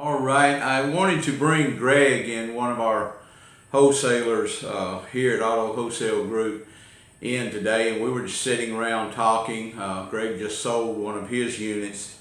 All right, I wanted to bring Greg in, one of our wholesalers here at Auto Wholesale Group, in today, and we were just sitting around talking. Greg just sold one of his units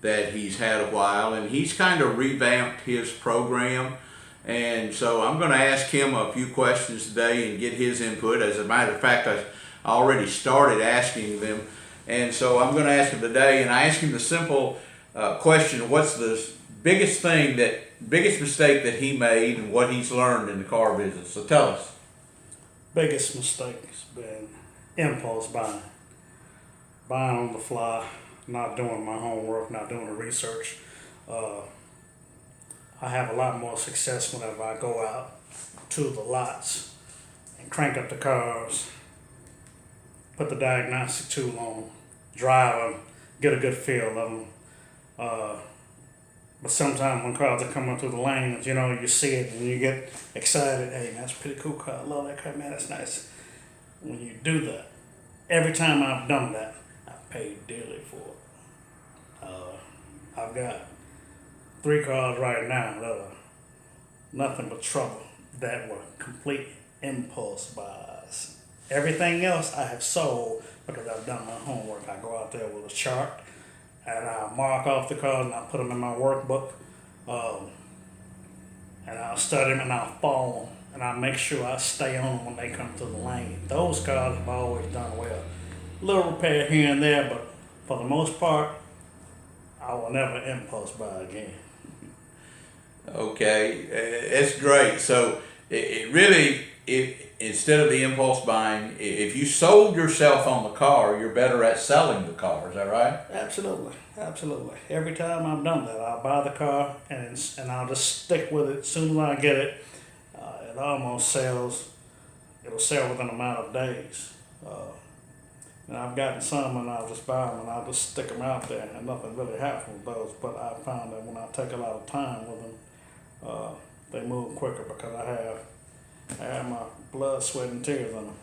that he's had a while, and he's kind of revamped his program. And so I'm going to ask him a few questions today and get his input. As a matter of fact, I already started asking them. And so I'm going to ask him today, and I asked him the simple question: what's the biggest mistake that he made, and what he's learned in the car business? So tell us. Biggest mistake has been impulse buying on the fly, not doing my homework, not doing the research. I have a lot more success whenever I go out to the lots and crank up the cars, put the diagnostic tool on, drive them, get a good feel of them. But sometimes when cars are coming through the lanes, you see it and you get excited. Hey, man, that's a pretty cool car. I love that car, man. That's nice. When you do that, every time I've done that, I've paid dearly for it. I've got 3 cars right now that are nothing but trouble, that were complete impulse buys. Everything else I have sold because I've done my homework. I go out there with a chart and I mark off the cars and I put them in my workbook. And I'll study them and I'll follow them and I'll make sure I stay on them when they come through the lane. Those cars have always done well. Little repair here and there, but for the most part, I will never impulse buy again. Okay, it's great. So it really, instead of the impulse buying, if you sold yourself on the car, you're better at selling the car. Is that right? Absolutely, absolutely. Every time I've done that, I'll buy the car and I'll just stick with it. As soon as I get it, it almost sells. It'll sell within a matter of days. And I've gotten some and I'll just buy them and I'll just stick them out there and nothing really happens with those. But I found that when I take a lot of time with them, they move quicker because I have my blood, sweat, and tears in them,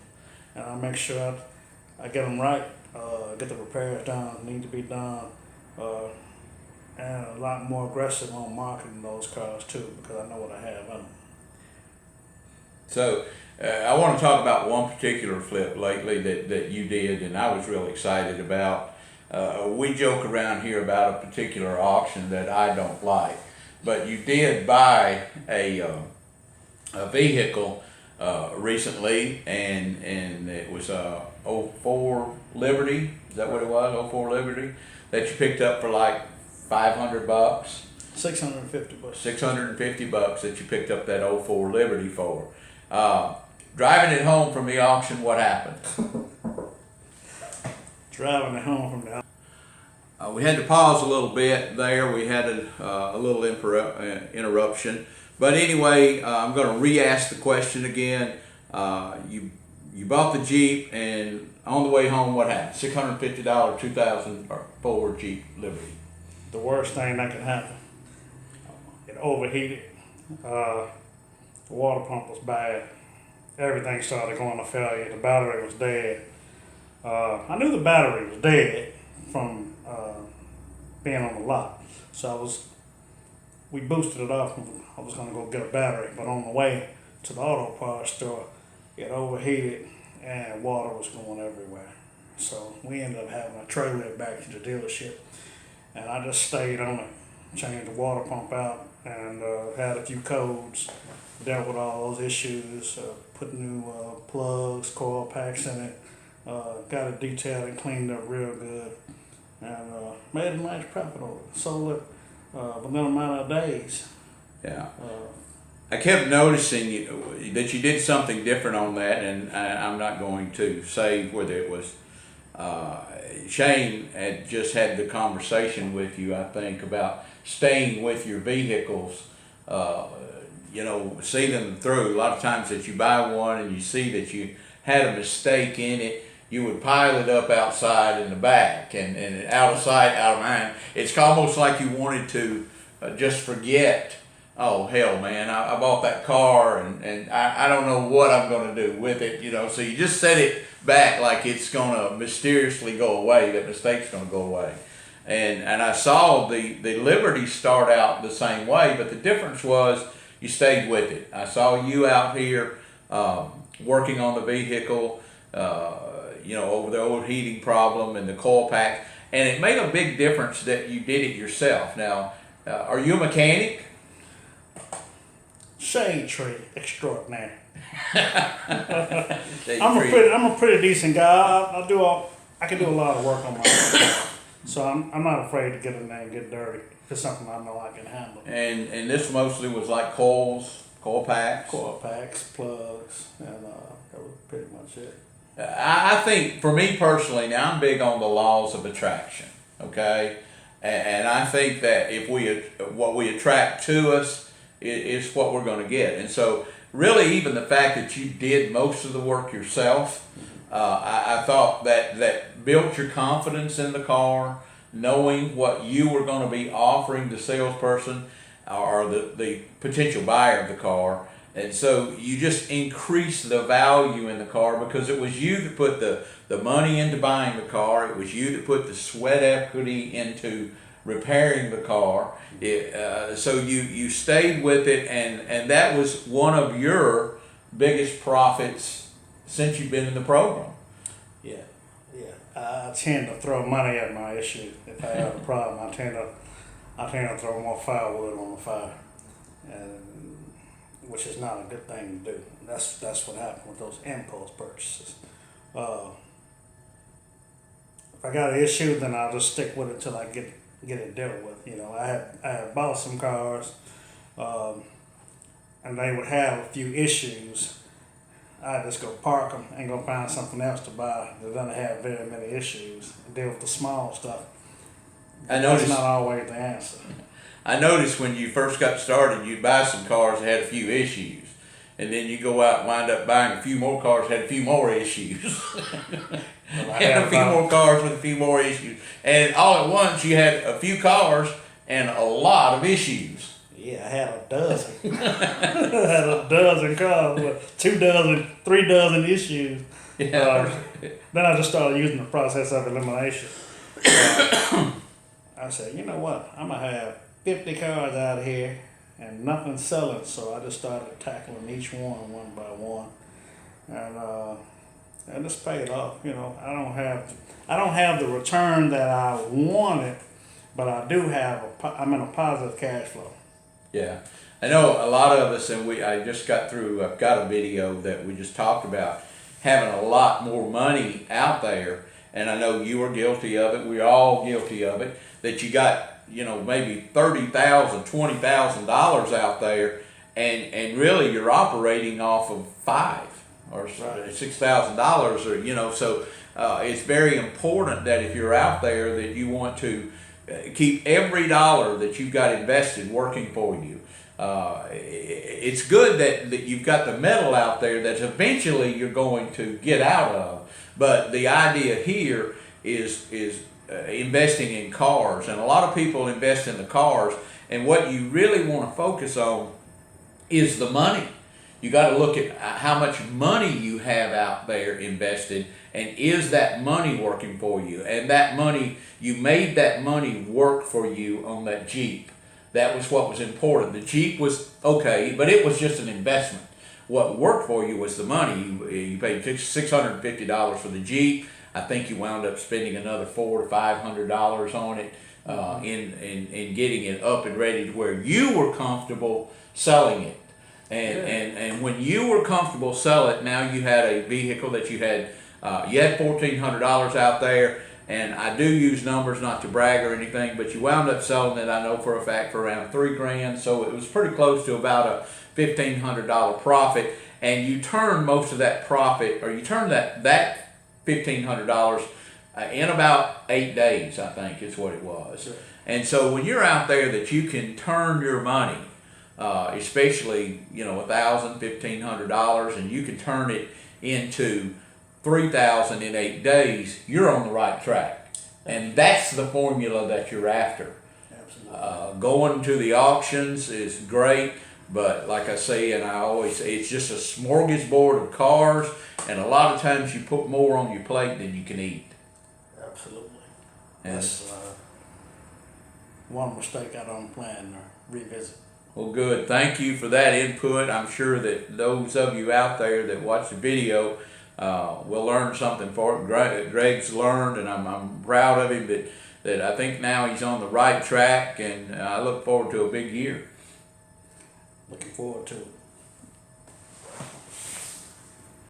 and I make sure I get them right, get the repairs done that need to be done, and a lot more aggressive on marketing those cars too because I know what I have in them. So I want to talk about one particular flip lately that you did, and I was real excited about. We joke around here about a particular auction that I don't like, but you did buy a vehicle recently, and it was a '04 Liberty. Is that what it was? '04 Liberty that you picked up for like $500. $650. $650 that you picked up that '04 Liberty for. Driving it home from the auction, what happened? Driving it home from the We had to pause a little bit there. We had a little interruption. But anyway, I'm going to re-ask the question again. You bought the Jeep, and on the way home, what happened? $650 2004 Jeep Liberty. The worst thing that can happen. It overheated. The water pump was bad. Everything started going to failure. The battery was dead. I knew the battery was dead from being on the lot. So we boosted it up. I was going to go get a battery, but on the way to the auto parts store, it overheated and water was going everywhere. So we ended up having to trailer it back to the dealership, and I just stayed on it, changed the water pump out, and had a few codes, dealt with all those issues, put new plugs, coil packs in it, got it detailed and cleaned up real good, and made a nice profit on it. Sold it within a matter of days. Yeah. I kept noticing that you did something different on that, and I'm not going to say whether it was Shane had just had the conversation with you, I think, about staying with your vehicles, see them through. A lot of times that you buy one and you see that you had a mistake in it, you would pile it up outside in the back, and out of sight, out of mind. It's almost like you wanted to just forget. Oh hell, man! I bought that car, and I don't know what I'm going to do with it. So you just set it back like it's going to mysteriously go away. That mistake's going to go away. And I saw the Liberty start out the same way, but the difference was you stayed with it. I saw you out here working on the vehicle, over the old heating problem and the coil pack, and it made a big difference that you did it yourself. Now, are you a mechanic? Shade tree extraordinaire. I'm I'm a pretty decent guy. I can do a lot of work on my own. So I'm not afraid to get in there and get dirty. If it's something I know I can handle. And this mostly was like coil packs. Coil packs, plugs, and that was pretty much it. I think for me personally, now I'm big on the laws of attraction. Okay, and I think that if what we attract to us is what we're going to get. And so really, even the fact that you did most of the work yourself, I thought that built your confidence in the car, knowing what you were going to be offering the salesperson or the potential buyer of the car. And so you just increased the value in the car because it was you that put the money into buying the car. It was you that put the sweat equity into repairing the car. So you stayed with it, and that was one of your biggest profits since you've been in the program. Yeah. I tend to throw money at my issue. If I have a problem, I tend to throw more firewood on the fire, and which is not a good thing to do. That's what happened with those impulse purchases. If I got an issue, then I'll just stick with it till I get it dealt with. I had bought some cars, and they would have a few issues. I just go park them and go find something else to buy that doesn't have very many issues and deal with the small stuff. That's not always the answer. I noticed when you first got started, you'd buy some cars that had a few issues, and then you go out and wind up buying a few more cars that had a few more issues. And a few more cars with a few more issues. And all at once, you had a few cars and a lot of issues. Yeah, I had a dozen. I had a dozen cars with 2 dozen, 3 dozen issues. Yeah. Then I just started using the process of elimination. I said, you know what? I'm going to have 50 cars out here and nothing selling. So I just started tackling each one by one. And it's paid off. I don't have the return that I wanted, but I do have I'm in a positive cash flow. Yeah, I know a lot of us, and I've got a video that we just talked about having a lot more money out there, and I know you were guilty of it, we're all guilty of it, that you got, maybe $30,000, $20,000 out there, and really you're operating off of $5,000 or $6,000, or, so it's very important that if you're out there that you want to keep every dollar that you've got invested working for you. It's good that you've got the metal out there that eventually you're going to get out of. But the idea here is investing in cars. And a lot of people invest in the cars. And what you really want to focus on is the money. You got to look at how much money you have out there invested, and is that money working for you? And that money, you made that money work for you on that Jeep. That was what was important. The Jeep was okay, but it was just an investment. What worked for you was the money. You paid $650 for the Jeep. I think you wound up spending another $400 to $500 on it in getting it up and ready to where you were comfortable selling it. And when you were comfortable selling it, now you had a vehicle that you had $1,400 out there, and I do use numbers not to brag or anything, but you wound up selling it, I know for a fact, for around $3,000, so it was pretty close to about a $1,500 profit, and you turned most of that profit, or you turned that $1,500 in about 8 days, I think is what it was. Sure. And so when you're out there that you can turn your money, especially $1,000, $1,500, and you can turn it into $3,000 in 8 days, you're on the right track, and that's the formula that you're after. Absolutely. Going to the auctions is great, but like I say, and I always say, it's just a smorgasbord of cars, and a lot of times you put more on your plate than you can eat. Absolutely. one mistake I don't plan to revisit. Well, good. Thank you for that input. I'm sure that those of you out there that watch the video will learn something for it. Greg's learned, and I'm proud of him that I think now he's on the right track, and I look forward to a big year. Looking forward to it.